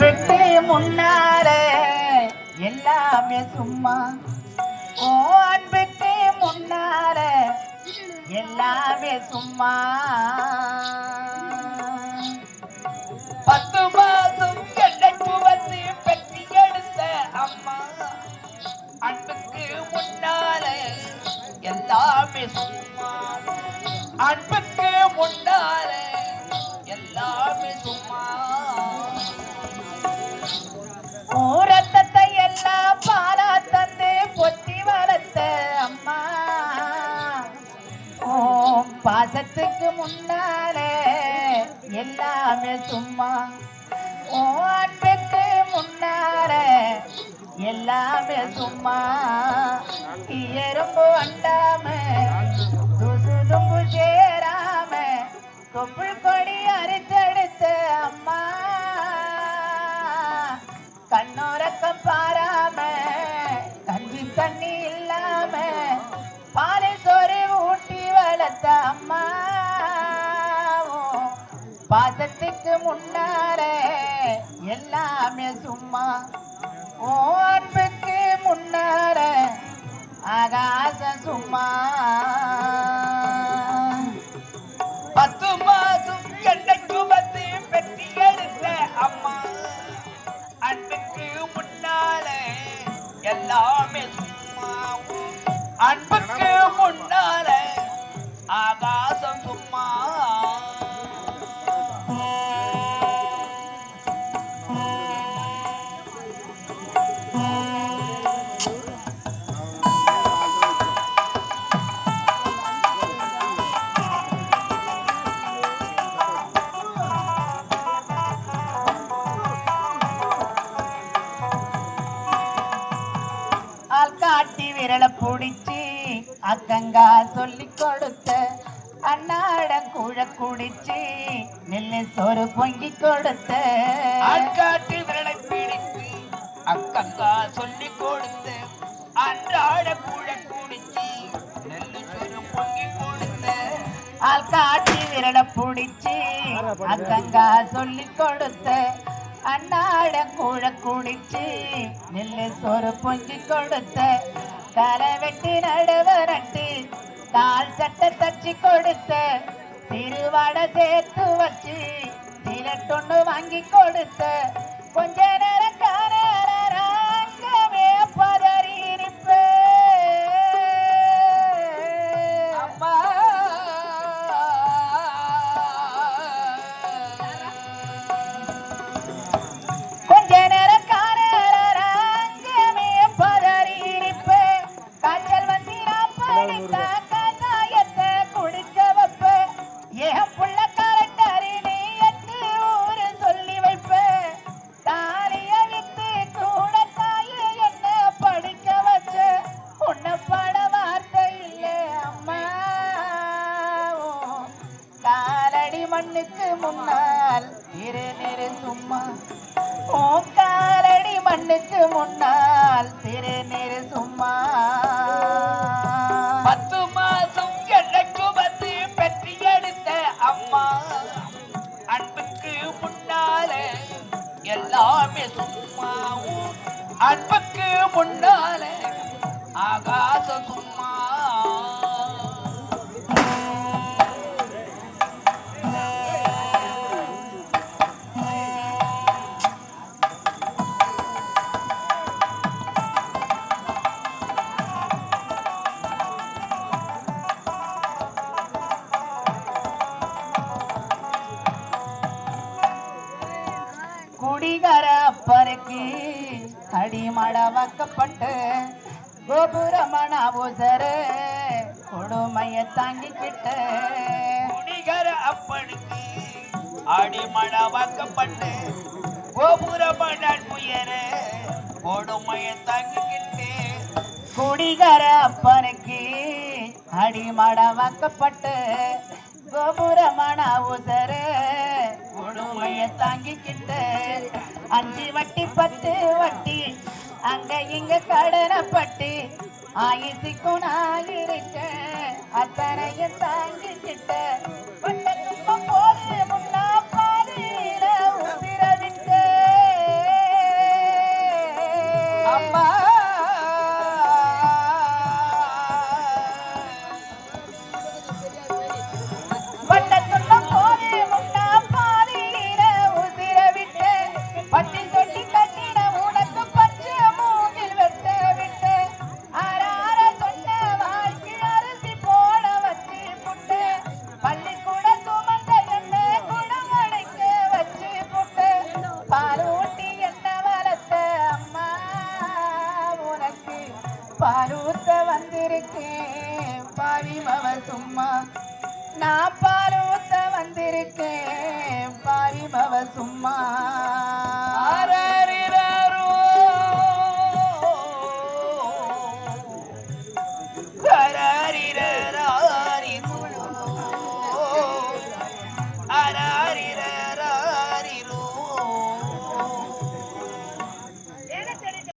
அன்புக்கு முன்னால எல்லாமே சும்மா. ஓ அன்புக்கு முன்னால எல்லாமே சும்மா. 10 மாதம் என்னை சுமந்து பெற்றி எடுத்த அம்மா. அன்புக்கு முன்னால எல்லாமே சும்மா. அன்புக்கு முன்னால எல்லாமே சும்மா. ரத்தத்தை எல்லாம் பாலா தந்து பொத்தி வளர்த்த அம்மா. ஓம் பாசத்துக்கு முன்னாலே எல்லாமே சும்மா. ஓ அன்புக்கு முன்னாலே எல்லாமே சும்மா. எறும்பு அண்டாம துசு தும்பு சேராம கொப்புள் கொடி அரிச்செடுத்த அம்மா. கண்ணோரக்கம் பாராம கஞ்சி தண்ணி இல்லாம பாலை சோறு ஊட்டி வளர்த்த அம்மா. பாசத்துக்கு முன்னால எல்லாமே சும்மா. ஓ அன்புக்கு முன்னால ஆகாசம் சும்மா. 10 மாதம் என்னை சுமந்து பெற்றி எடுத்த அம்மா. அன்புக்கு முன்னால எல்லாமே சும்மா. அன்புக்கு முன்னால ஆகாசம் சும்மா. காட்டி விரலை பிடிச்சி அக்கங்கா சொல்லி கொடுத்த அன்னாட கூழ குடிச்சு நெல்லு சோறு பொங்கி கொடுத்த. காட்டி விரலை பிடிச்சு அக்கங்கா சொல்லி கொடுத்த அன்றாட கூழ குடிச்சு நெல்லு சோறு பொங்கி கொடுத்த. காட்டி விரலை பிடிச்சி அக்கங்கா சொல்லி கொடுத்த அன்னாட கூழ குடிச்சு நெல்லு சோறு பொங்கி கொடுத்த. களை வெட்டி நடுவரட்டி கால் சட்டை தச்சு கொடுத்த. திருவாடை சேர்த்து வச்சு திரட்டொன்னு வாங்கி கொடுத்த. கொஞ்ச நேரம் காணவே பதறி இருப்ப அம்மா. மண்ணுக்கு முன்னால் திருநெரு சும்மா. ஓ காலடி மண்ணுக்கு முன்னால் திருநெரு சும்மா. 10 மாதம் என்னை சுமந்து பெற்றி எடுத்த அம்மா. அன்புக்கு முன்னால எல்லாமே சும்மா. அன்புக்கு முன்னால ஆகாசம் சும்மா. குடிகார அப்பருக்கு அடிமட வைக்கப்பட்டு கோபுரமன உசர கொடுமைய தாங்கிக்கிட்ட. குடிகார அப்பனுக்கு அடிமட வைக்கப்பட்டு கோபுரமன உயர கொடுமைய தாங்கிக்கிட்டு. குடிகார அப்பனுக்கு அடிமட வைக்கப்பட்டு கோபுரமன உசர கொடுமைய தாங்கிக்கிட்டு. 5 வட்டி 10 வட்டி அங்க இங்க கடனப்பட்டு ஆயுசிக்கும் நான் இருக்க அத்தனையும் தாங்கிக்கிட்ட. போது முன்னா பாதியில உதிரவிட்டு பாலூத்த வந்திருக்கேன் பாவி மவ சும்மா நான் பாலூத்த வந்திருக்கேன்